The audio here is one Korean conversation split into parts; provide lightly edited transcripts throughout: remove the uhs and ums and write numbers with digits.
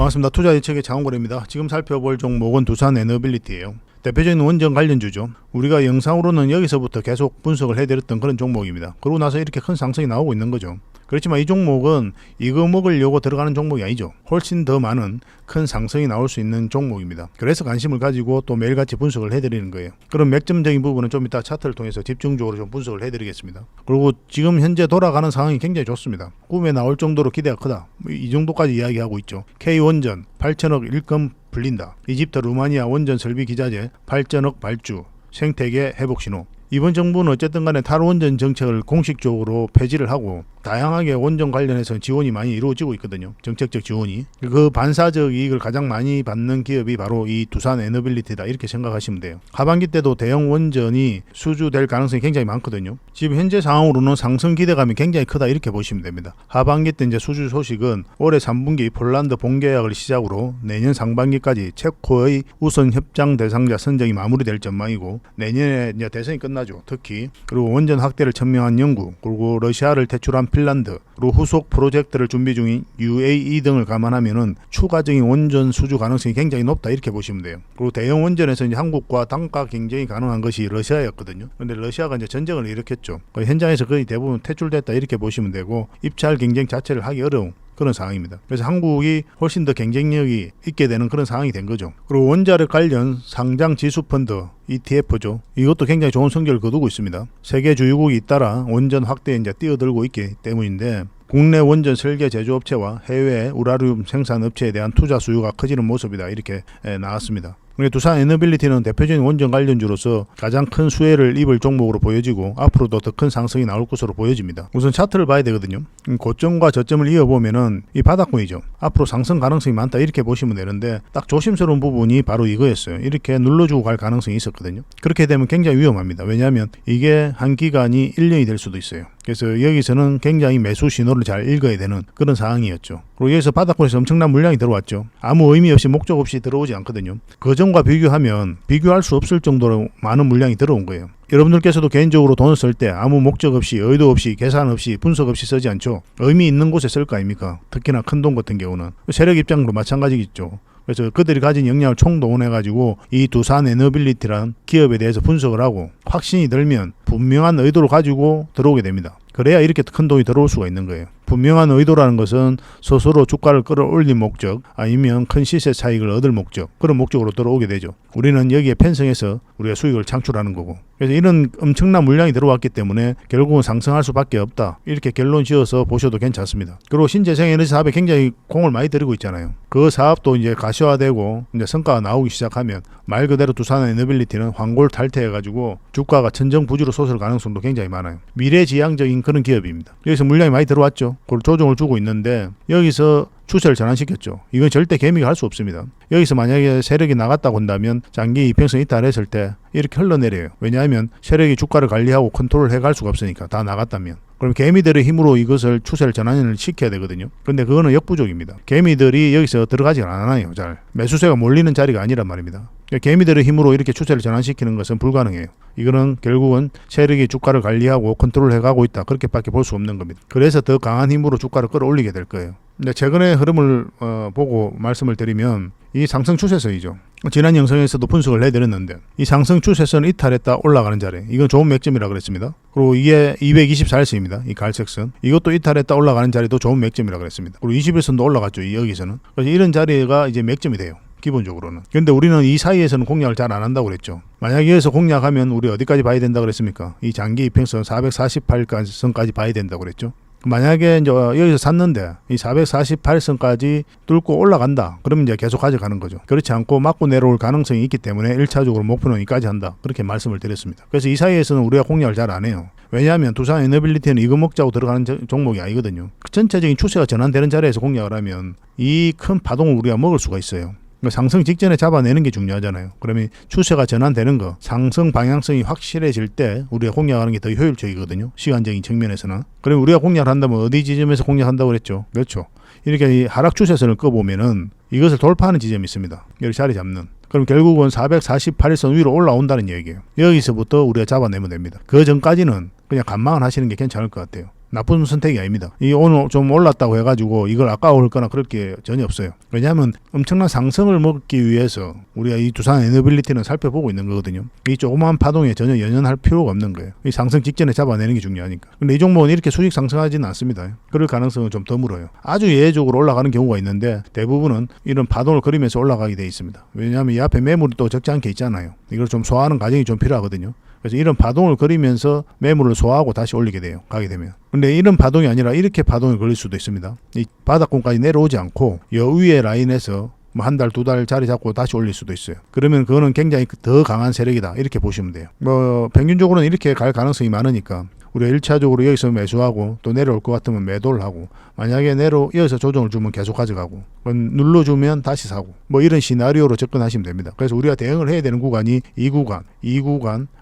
반갑습니다. 투자예측의 장원거래입니다. 지금 살펴볼 종목은 두산에너빌리티예요. 대표적인 원전 관련주죠. 우리가 영상으로는 여기서부터 계속 분석을 해드렸던 그런 종목입니다. 그러고 나서 이렇게 큰 상승이 나오고 있는 거죠. 그렇지만 이 종목은 이거 먹으려고 들어가는 종목이 아니죠. 훨씬 더 많은 큰 상승이 나올 수 있는 종목입니다. 그래서 관심을 가지고 또 매일같이 분석을 해드리는 거예요. 그런 맥점적인 부분은 좀 이따 차트를 통해서 집중적으로 좀 분석을 해드리겠습니다. 그리고 지금 현재 돌아가는 상황이 굉장히 좋습니다. 꿈에 나올 정도로 기대가 크다. 이 정도까지 이야기하고 있죠. K원전 8천억 일금 불린다. 이집트 루마니아 원전 설비 기자재 8천억 발주. 생태계 회복 신호. 이번 정부는 어쨌든 간에 탈원전 정책을 공식적으로 폐지를 하고 다양하게 원전 관련해서 지원이 많이 이루어지고 있거든요. 정책적 지원이. 그 반사적 이익을 가장 많이 받는 기업이 바로 이 두산에너빌리티다 이렇게 생각하시면 돼요. 하반기 때도 대형 원전이 수주될 가능성이 굉장히 많거든요. 지금 현재 상황으로는 상승 기대감이 굉장히 크다 이렇게 보시면 됩니다. 하반기 때 이제 수주 소식은 올해 3분기 폴란드 본계약을 시작으로 내년 상반기까지 체코의 우선 협상 대상자 선정이 마무리될 전망이고 내년에 이제 대선이 끝나죠. 특히 그리고 원전 확대를 천명한 영국 그리고 러시아를 퇴출한 핀란드 그리고 후속 프로젝트를 준비 중인 UAE 등을 감안하면은 추가적인 원전 수주 가능성이 굉장히 높다 이렇게 보시면 돼요. 그리고 대형 원전에서 이제 한국과 단가 경쟁이 가능한 것이 러시아였거든요. 그런데 러시아가 이제 전쟁을 일으켰죠. 현장에서 거의 대부분 퇴출됐다 이렇게 보시면 되고 입찰 경쟁 자체를 하기 어려운 그런 상황입니다. 그래서 한국이 훨씬 더 경쟁력이 있게 되는 그런 상황이 된 거죠. 그리고 원자력 관련 상장 지수 펀드 ETF죠. 이것도 굉장히 좋은 성적을 거두고 있습니다. 세계 주요국이 잇따라 원전 확대에 이제 뛰어들고 있기 때문인데 국내 원전 설계 제조업체와 해외 우라늄 생산 업체에 대한 투자 수요가 커지는 모습이다 이렇게 나왔습니다. 두산에너빌리티는 대표적인 원전 관련주로서 가장 큰 수혜를 입을 종목으로 보여지고 앞으로도 더 큰 상승이 나올 것으로 보여집니다. 우선 차트를 봐야 되거든요. 고점과 저점을 이어보면은 이 바닥권이죠. 앞으로 상승 가능성이 많다 이렇게 보시면 되는데 딱 조심스러운 부분이 바로 이거였어요. 이렇게 눌러주고 갈 가능성이 있었거든요. 그렇게 되면 굉장히 위험합니다. 왜냐하면 이게 한 기간이 1년이 될 수도 있어요. 그래서 여기서는 굉장히 매수 신호를 잘 읽어야 되는 그런 상황이었죠. 그리고 여기서 바닥권에서 엄청난 물량이 들어왔죠. 아무 의미 없이 목적 없이 들어오지 않거든요. 그전과 비교하면 비교할 수 없을 정도로 많은 물량이 들어온 거예요. 여러분들께서도 개인적으로 돈을 쓸 때 아무 목적 없이 의도 없이 계산 없이 분석 없이 쓰지 않죠. 의미 있는 곳에 쓸 거 아닙니까? 특히나 큰 돈 같은 경우는 세력 입장으로 마찬가지겠죠. 그래서 그들이 가진 역량을 총동원해가지고 이 두산에너빌리티란 기업에 대해서 분석을 하고 확신이 들면 분명한 의도를 가지고 들어오게 됩니다. 그래야 이렇게 큰 돈이 들어올 수가 있는 거예요. 분명한 의도라는 것은 스스로 주가를 끌어올린 목적 아니면 큰 시세 차익을 얻을 목적 그런 목적으로 들어오게 되죠. 우리는 여기에 편성해서 우리가 수익을 창출하는 거고 그래서 이런 엄청난 물량이 들어왔기 때문에 결국은 상승할 수밖에 없다 이렇게 결론 지어서 보셔도 괜찮습니다. 그리고 신재생에너지 사업에 굉장히 공을 많이 들이고 있잖아요. 그 사업도 이제 가시화되고 이제 성과가 나오기 시작하면 말 그대로 두산에너빌리티는 황골 탈퇴해가지고 주가가 천정부지로 솟을 가능성도 굉장히 많아요. 미래지향적인 그런 기업입니다. 여기서 물량이 많이 들어왔죠. 그걸 조정을 주고 있는데 여기서 추세를 전환시켰죠. 이건 절대 개미가 할 수 없습니다. 여기서 만약에 세력이 나갔다고 한다면 장기 이평선 이탈했을 때 이렇게 흘러내려요. 왜냐하면 세력이 주가를 관리하고 컨트롤을 해갈 수가 없으니까 다 나갔다면. 그럼 개미들의 힘으로 이것을 추세를 전환을 시켜야 되거든요. 근데 그거는 역부족입니다. 개미들이 여기서 들어가지 않아요. 잘 매수세가 몰리는 자리가 아니란 말입니다. 개미들의 힘으로 이렇게 추세를 전환시키는 것은 불가능해요. 이거는 결국은 세력이 주가를 관리하고 컨트롤 해가고 있다. 그렇게밖에 볼 수 없는 겁니다. 그래서 더 강한 힘으로 주가를 끌어올리게 될 거예요. 근데 최근의 흐름을 보고 말씀을 드리면 이 상승 추세선이죠. 지난 영상에서도 분석을 해드렸는데 이 상승 추세선을 이탈했다 올라가는 자리 이건 좋은 맥점이라고 그랬습니다. 그리고 이게 224일선입니다. 이 갈색선 이것도 이탈했다 올라가는 자리도 좋은 맥점이라고 그랬습니다. 그리고 21선도 올라갔죠. 여기서는. 그래서 이런 자리가 이제 맥점이 돼요. 기본적으로는. 근데 우리는 이 사이에서는 공략을 잘 안 한다고 그랬죠. 만약에 여기서 공략하면 우리 어디까지 봐야 된다고 그랬습니까? 이 장기 이평선 448선까지 봐야 된다고 그랬죠. 만약에 이제 여기서 샀는데 이 448선까지 뚫고 올라간다. 그러면 이제 계속 가져가는 거죠. 그렇지 않고 맞고 내려올 가능성이 있기 때문에 1차적으로 목표는 여기까지 한다. 그렇게 말씀을 드렸습니다. 그래서 이 사이에서는 우리가 공략을 잘 안 해요. 왜냐하면 두산에너빌리티는 이거 먹자고 들어가는 종목이 아니거든요. 전체적인 추세가 전환되는 자리에서 공략을 하면 이 큰 파동을 우리가 먹을 수가 있어요. 상승 직전에 잡아내는 게 중요하잖아요. 그러면 추세가 전환되는 거, 상승 방향성이 확실해질 때 우리가 공략하는 게 더 효율적이거든요. 시간적인 측면에서는. 그러면 우리가 공략을 한다면 어디 지점에서 공략한다고 그랬죠? 그렇죠. 이렇게 하락 추세선을 꺼보면은 이것을 돌파하는 지점이 있습니다. 여기 자리 잡는. 그럼 결국은 448일선 위로 올라온다는 얘기예요. 여기서부터 우리가 잡아내면 됩니다. 그 전까지는 그냥 관망을 하시는 게 괜찮을 것 같아요. 나쁜 선택이 아닙니다. 이 오늘 좀 올랐다고 해가지고 이걸 아까울 거나 그럴 게 전혀 없어요. 왜냐하면 엄청난 상승을 먹기 위해서 우리가 이 두산 에너빌리티는 살펴보고 있는 거거든요. 이 조그마한 파동에 전혀 연연할 필요가 없는 거예요. 이 상승 직전에 잡아내는 게 중요하니까. 근데 이 종목은 이렇게 수직 상승하지는 않습니다. 그럴 가능성은 좀 드물어요. 아주 예외적으로 올라가는 경우가 있는데 대부분은 이런 파동을 그리면서 올라가게 돼 있습니다. 왜냐하면 이 앞에 매물이 또 적지 않게 있잖아요. 이걸 좀 소화하는 과정이 좀 필요하거든요. 그래서 이런 파동을 그리면서 매물을 소화하고 다시 올리게 돼요. 가게 되면. 근데 이런 파동이 아니라 이렇게 파동을 그릴 수도 있습니다. 이 바닥권까지 내려오지 않고 여 위에 라인에서 뭐 한 달, 두 달 자리 잡고 다시 올릴 수도 있어요. 그러면 그거는 굉장히 더 강한 세력이다. 이렇게 보시면 돼요. 뭐 평균적으로는 이렇게 갈 가능성이 많으니까 우리가 1차적으로 여기서 매수하고 또 내려올 것 같으면 매도를 하고 만약에 여기서 조정을 주면 계속 가져가고 눌러주면 다시 사고 뭐 이런 시나리오로 접근하시면 됩니다. 그래서 우리가 대응을 해야 되는 구간이 이 구간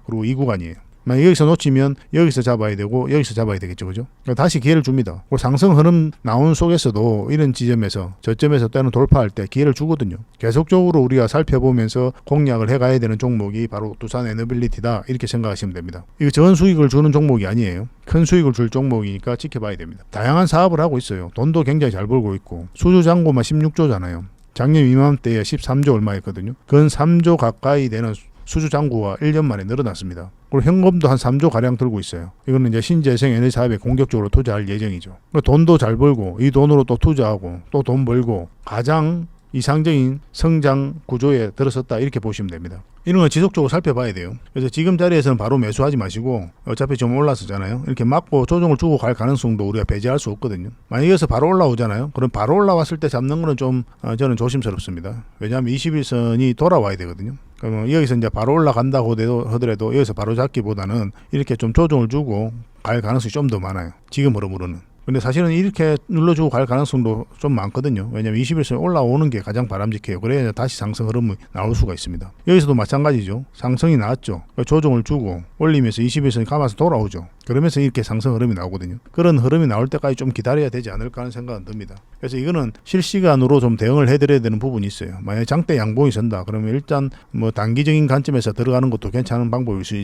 그리고 이 구간이에요. 만약 여기서 놓치면 여기서 잡아야 되고 여기서 잡아야 되겠죠. 그죠? 다시 기회를 줍니다. 상승 흐름 나온 속에서도 이런 지점에서 저점에서 때는 돌파할 때 기회를 주거든요. 계속적으로 우리가 살펴보면서 공략을 해가야 되는 종목이 바로 두산 에너빌리티다 이렇게 생각하시면 됩니다. 이거 전 수익을 주는 종목이 아니에요. 큰 수익을 줄 종목이니까 지켜봐야 됩니다. 다양한 사업을 하고 있어요. 돈도 굉장히 잘 벌고 있고 수주 잔고만 16조잖아요. 작년 이맘때에 13조 얼마였거든요. 근 3조 가까이 되는 수주 잔고가 1년 만에 늘어났습니다. 그리고 현금도 한 3조 가량 들고 있어요. 이거는 이제 신재생 에너지 사업에 공격적으로 투자할 예정이죠. 돈도 잘 벌고 이 돈으로 또 투자하고 또 돈 벌고 가장 이상적인 성장 구조에 들어섰다 이렇게 보시면 됩니다. 이런 걸 지속적으로 살펴봐야 돼요. 그래서 지금 자리에서는 바로 매수하지 마시고 어차피 좀 올랐었잖아요. 이렇게 맞고 조정을 주고 갈 가능성도 우리가 배제할 수 없거든요. 만약에 여기서 바로 올라오잖아요. 그럼 바로 올라왔을 때 잡는 거는 좀 저는 조심스럽습니다. 왜냐하면 21선이 돌아와야 되거든요. 그럼 여기서 이제 바로 올라간다고 하더라도 여기서 바로 잡기보다는 이렇게 좀 조정을 주고 갈 가능성이 좀 더 많아요. 지금 흐름으로는. 근데 사실은 이렇게 눌러주고 갈 가능성도 좀 많거든요. 왜냐하면 21선 올라오는 게 가장 바람직해요. 그래야 다시 상승 흐름이 나올 수가 있습니다. 여기서도 마찬가지죠. 상승이 나왔죠. 조정을 주고 올리면서 21선이 감아서 돌아오죠. 그러면서 이렇게 상승 흐름이 나오거든요. 그런 흐름이 나올 때까지 좀 기다려야 되지 않을까 하는 생각은 듭니다. 그래서 이거는 실시간으로 좀 대응을 해드려야 되는 부분이 있어요. 만약에 장대 양봉이 선다. 그러면 일단 뭐 단기적인 관점에서 들어가는 것도 괜찮은 방법일 수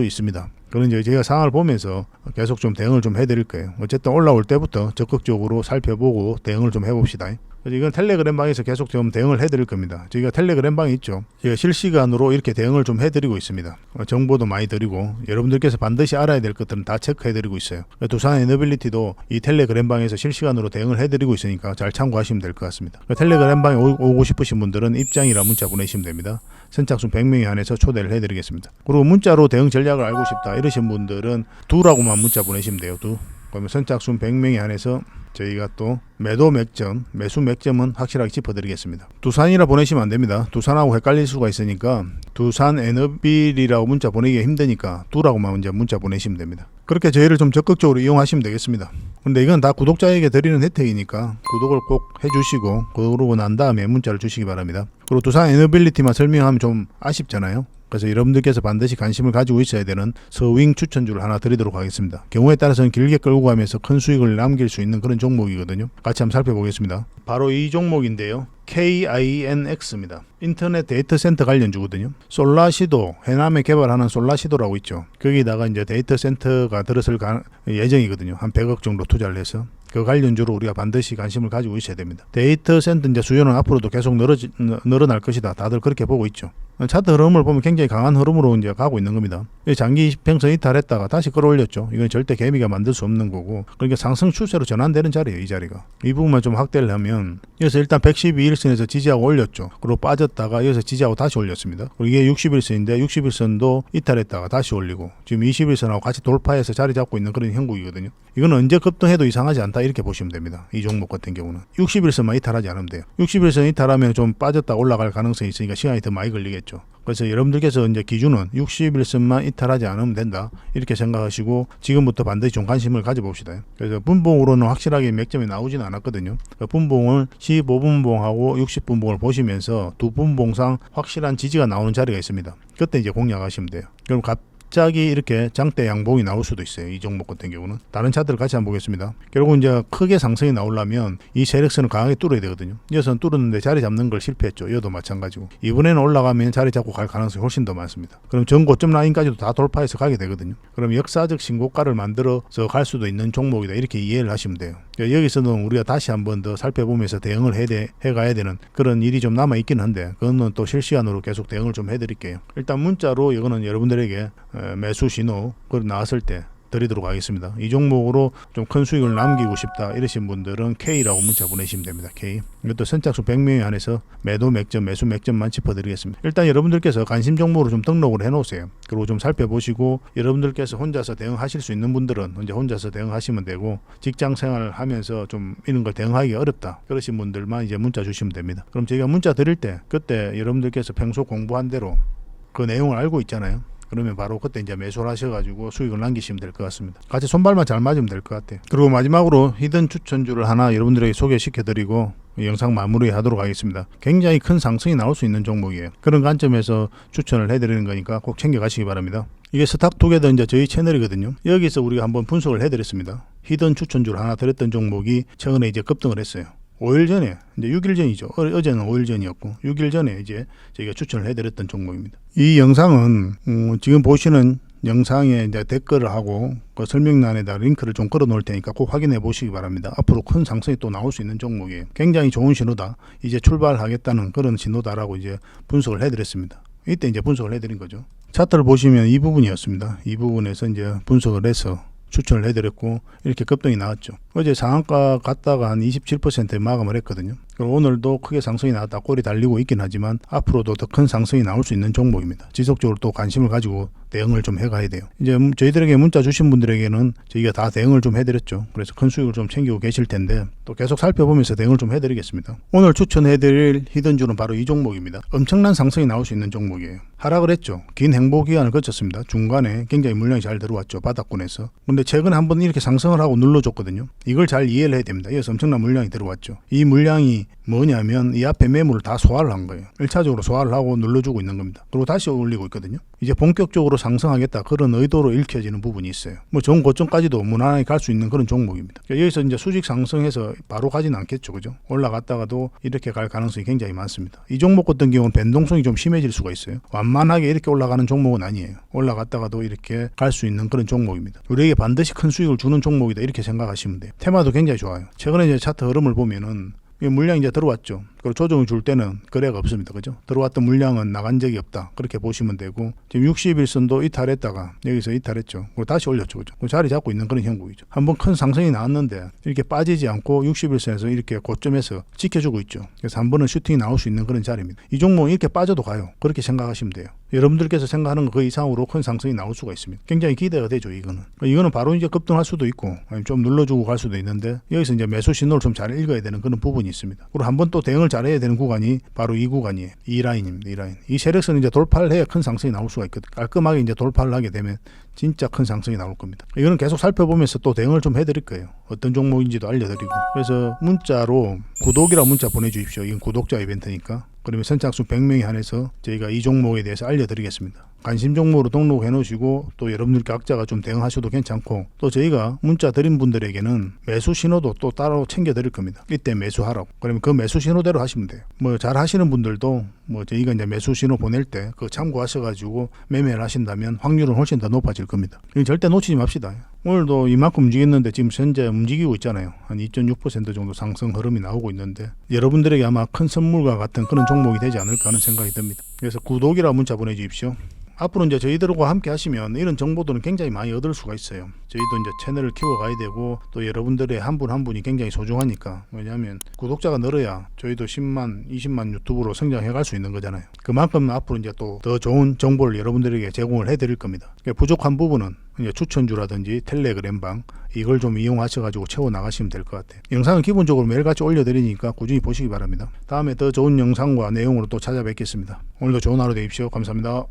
있습니다. 그런 이제 제가 상황을 보면서 계속 좀 대응을 좀 해드릴 거예요. 어쨌든 올라올 때부터 적극적으로 살펴보고 대응을 좀 해봅시다. 그래서 이건 텔레그램 방에서 계속 좀 대응을 해드릴 겁니다. 저희가 텔레그램 방이 있죠. 제가 실시간으로 이렇게 대응을 좀 해드리고 있습니다. 정보도 많이 드리고 여러분들께서 반드시 알아야 될 것들은 다 체크해드리고 있어요. 두산 에너빌리티도 이 텔레그램 방에서 실시간으로 대응을 해드리고 있으니까 잘 참고하시면 될 것 같습니다. 텔레그램 방에 오고 싶으신 분들은 입장이라 문자 보내시면 됩니다. 선착순 100명에 한해서 초대를 해드리겠습니다. 그리고 문자로 대응 전략을 알고 싶다 이러신 분들은 2라고만 문자 보내시면 돼요. 2. 그러면 선착순 100명에 한해서 저희가 또 매도 맥점, 매수 맥점은 확실하게 짚어드리겠습니다. 두산이라 보내시면 안 됩니다. 두산하고 헷갈릴 수가 있으니까 두산 에너빌이라고 문자 보내기가 힘드니까 2라고만 이제 문자 보내시면 됩니다. 그렇게 저희를 좀 적극적으로 이용하시면 되겠습니다. 근데 이건 다 구독자에게 드리는 혜택이니까 구독을 꼭 해주시고 그러고 난 다음에 문자를 주시기 바랍니다. 그리고 두산 에너빌리티만 설명하면 좀 아쉽잖아요. 그래서 여러분들께서 반드시 관심을 가지고 있어야 되는 서윙 추천주를 하나 드리도록 하겠습니다. 경우에 따라서는 길게 끌고 가면서 큰 수익을 남길 수 있는 그런 종목이거든요. 같이 한번 살펴보겠습니다. 바로 이 종목인데요. KINX입니다. 인터넷 데이터 센터 관련주거든요. 솔라시도, 해남에 개발하는 솔라시도라고 있죠. 거기다가 이제 데이터 센터가 들어설 예정이거든요. 한 100억 정도 투자를 해서. 그 관련주로 우리가 반드시 관심을 가지고 있어야 됩니다. 데이터 센터 이제 수요는 앞으로도 계속 늘어날 것이다. 다들 그렇게 보고 있죠. 차트 흐름을 보면 굉장히 강한 흐름으로 이제 가고 있는 겁니다. 장기 지평선 이탈했다가 다시 끌어올렸죠. 이건 절대 개미가 만들 수 없는 거고, 그러니까 상승 추세로 전환되는 자리예요. 이 자리가. 이 부분만 좀 확대를 하면 여기서 일단 112일선에서 지지하고 올렸죠. 그리고 빠졌다가 여기서 지지하고 다시 올렸습니다. 그리고 이게 60일선인데 60일선도 이탈했다가 다시 올리고 지금 21선하고 같이 돌파해서 자리 잡고 있는 그런 형국이거든요. 이건 언제 급등해도 이상하지 않다 이렇게 보시면 됩니다. 이 종목 같은 경우는 60일선만 이탈하지 않으면 돼요. 60일선 이탈하면 좀 빠졌다 올라갈 가능성이 있으니까 시간이 더 많이 걸리겠죠. 그래서 여러분들께서 이제 기준은 60일선만 이탈하지 않으면 된다 이렇게 생각하시고 지금부터 반드시 좀 관심을 가져봅시다. 그래서 분봉으로는 확실하게 맥점이 나오지는 않았거든요. 분봉을 15분봉하고 60분봉을 보시면서 두 분봉상 확실한 지지가 나오는 자리가 있습니다. 그때 이제 공략하시면 돼요. 그럼 갑자기 이렇게 장대 양봉이 나올 수도 있어요. 이 종목 같은 경우는. 다른 차트를 같이 한번 보겠습니다. 결국 이제 크게 상승이 나오려면 이 세력선을 강하게 뚫어야 되거든요. 이어서는 뚫었는데 자리 잡는 걸 실패했죠. 이것도 마찬가지고. 이번에는 올라가면 자리 잡고 갈 가능성이 훨씬 더 많습니다. 그럼 전 고점 라인까지도 다 돌파해서 가게 되거든요. 그럼 역사적 신고가를 만들어서 갈 수도 있는 종목이다. 이렇게 이해를 하시면 돼요. 여기서는 우리가 다시 한번 더 살펴보면서 대응을 해가야 되는 그런 일이 좀 남아있긴 한데 그거는 또 실시간으로 계속 대응을 좀 해드릴게요. 일단 문자로 이거는 여러분들에게 매수 신호 나왔을 때 드리도록 하겠습니다. 이 종목으로 좀 큰 수익을 남기고 싶다 이러신 분들은 K라고 문자 보내시면 됩니다. K. 이것도 선착순 100명에 한해서 매도 맥점 매수 맥점만 짚어드리겠습니다. 일단 여러분들께서 관심 종목으로 좀 등록을 해놓으세요. 그리고 좀 살펴보시고 여러분들께서 혼자서 대응하실 수 있는 분들은 이제 혼자서 대응하시면 되고 직장 생활을 하면서 좀 이런 걸 대응하기 어렵다 그러신 분들만 이제 문자 주시면 됩니다. 그럼 저희가 문자 드릴 때 그때 여러분들께서 평소 공부한 대로 그 내용을 알고 있잖아요. 그러면 바로 그때 이제 매수를 하셔가지고 수익을 남기시면 될 것 같습니다. 같이 손발만 잘 맞으면 될 것 같아요. 그리고 마지막으로 히든 추천주를 하나 여러분들에게 소개시켜드리고 영상 마무리하도록 하겠습니다. 굉장히 큰 상승이 나올 수 있는 종목이에요. 그런 관점에서 추천을 해드리는 거니까 꼭 챙겨가시기 바랍니다. 이게 스탁투게더 이제 저희 채널이거든요. 여기서 우리가 한번 분석을 해드렸습니다. 히든 추천주를 하나 드렸던 종목이 최근에 이제 급등을 했어요. 5일 전에 이제 6일 전이죠. 어제는 5일 전이었고 6일 전에 이제 저희가 추천을 해드렸던 종목입니다. 이 영상은 지금 보시는 영상에 이제 댓글을 하고 그 설명란에다 링크를 좀 걸어 놓을 테니까 꼭 확인해 보시기 바랍니다. 앞으로 큰 상승이 또 나올 수 있는 종목이에요. 굉장히 좋은 신호다. 이제 출발하겠다는 그런 신호다라고 이제 분석을 해드렸습니다. 이때 이제 분석을 해드린 거죠. 차트를 보시면 이 부분이었습니다. 이 부분에서 이제 분석을 해서 추천을 해드렸고 이렇게 급등이 나왔죠. 어제 상한가 갔다가 한 27%에 마감을 했거든요. 오늘도 크게 상승이 나왔다 꼬리 달리고 있긴 하지만 앞으로도 더 큰 상승이 나올 수 있는 종목입니다. 지속적으로 또 관심을 가지고 대응을 좀 해가야 돼요. 이제 저희들에게 문자 주신 분들에게는 저희가 다 대응을 좀 해드렸죠. 그래서 큰 수익을 좀 챙기고 계실 텐데 또 계속 살펴보면서 대응을 좀 해드리겠습니다. 오늘 추천해드릴 히든주는 바로 이 종목입니다. 엄청난 상승이 나올 수 있는 종목이에요. 하락을 했죠. 긴 행보 기간을 거쳤습니다. 중간에 굉장히 물량이 잘 들어왔죠. 바닥권에서. 근데 최근에 한번 이렇게 상승을 하고 눌러줬거든요. 이걸 잘 이해를 해야 됩니다. 이어서 엄청난 물량이 들어왔죠. 이 물량이 뭐냐면 이 앞에 매물을 다 소화를 한 거예요. 1차적으로 소화를 하고 눌러주고 있는 겁니다. 그리고 다시 올리고 있거든요. 이제 본격적으로 상승하겠다 그런 의도로 읽혀지는 부분이 있어요. 뭐 전 고점까지도 무난하게 갈 수 있는 그런 종목입니다. 그러니까 여기서 이제 수직 상승해서 바로 가지는 않겠죠. 그죠? 올라갔다가도 이렇게 갈 가능성이 굉장히 많습니다. 이 종목 같은 경우는 변동성이 좀 심해질 수가 있어요. 완만하게 이렇게 올라가는 종목은 아니에요. 올라갔다가도 이렇게 갈 수 있는 그런 종목입니다. 우리에게 반드시 큰 수익을 주는 종목이다 이렇게 생각하시면 돼요. 테마도 굉장히 좋아요. 최근에 이제 차트 흐름을 보면은 물량이 이제 들어왔죠. 그리고 조정을 줄 때는 거래가 없습니다. 그죠? 들어왔던 물량은 나간 적이 없다. 그렇게 보시면 되고 지금 60일선도 이탈했다가 여기서 이탈했죠. 그리고 다시 올렸죠. 그죠? 자리 잡고 있는 그런 형국이죠. 한번 큰 상승이 나왔는데 이렇게 빠지지 않고 60일선에서 이렇게 고점에서 지켜주고 있죠. 그래서 한 번은 슈팅이 나올 수 있는 그런 자리입니다. 이 종목은 이렇게 빠져도 가요. 그렇게 생각하시면 돼요. 여러분들께서 생각하는 그 이상으로 큰 상승이 나올 수가 있습니다. 굉장히 기대가 되죠. 이거는 바로 이제 급등할 수도 있고 아니면 좀 눌러주고 갈 수도 있는데 여기서 이제 매수 신호를 좀 잘 읽어야 되는 그런 부분이 있습니다. 그리고 한번 또 대응을 잘해야 되는 구간이 바로 이 구간이에요. 이 라인입니다. 이 라인. 이 세력선은 이제 돌파를 해야 큰 상승이 나올 수가 있거든요. 깔끔하게 이제 돌파를 하게 되면 진짜 큰 상승이 나올 겁니다. 이거는 계속 살펴보면서 또 대응을 좀 해드릴 거예요. 어떤 종목인지도 알려드리고. 그래서 문자로 구독이라고 문자 보내주십시오. 이건 구독자 이벤트니까. 그러면 선착순 100명에 한해서 저희가 이 종목에 대해서 알려드리겠습니다. 관심 종목으로 등록해 놓으시고 또 여러분들 각자가 좀 대응하셔도 괜찮고 또 저희가 문자 드린 분들에게는 매수 신호도 또 따로 챙겨 드릴 겁니다. 이때 매수하라고. 그러면 그 매수 신호대로 하시면 돼요. 뭐 잘 하시는 분들도 뭐 저희가 이제 매수 신호 보낼 때 그거 참고하셔가지고 매매를 하신다면 확률은 훨씬 더 높아질 겁니다. 절대 놓치지 맙시다. 오늘도 이만큼 움직였는데 지금 현재 움직이고 있잖아요. 한 2.6% 정도 상승 흐름이 나오고 있는데 여러분들에게 아마 큰 선물과 같은 그런 종목이 되지 않을까 하는 생각이 듭니다. 그래서 구독이라 문자 보내주십시오. 앞으로 이제 저희들과 함께 하시면 이런 정보들은 굉장히 많이 얻을 수가 있어요. 저희도 이제 채널을 키워가야 되고 또 여러분들의 한 분 한 분이 굉장히 소중하니까. 왜냐하면 구독자가 늘어야 저희도 10만, 20만 유튜브로 성장해 갈 수 있는 거잖아요. 그만큼 앞으로 이제 또 더 좋은 정보를 여러분들에게 제공을 해드릴 겁니다. 부족한 부분은 이제 추천주라든지 텔레그램방 이걸 좀 이용하셔가지고 채워 나가시면 될 것 같아요. 영상은 기본적으로 매일같이 올려드리니까 꾸준히 보시기 바랍니다. 다음에 더 좋은 영상과 내용으로 또 찾아뵙겠습니다. 오늘도 좋은 하루 되십시오. 감사합니다.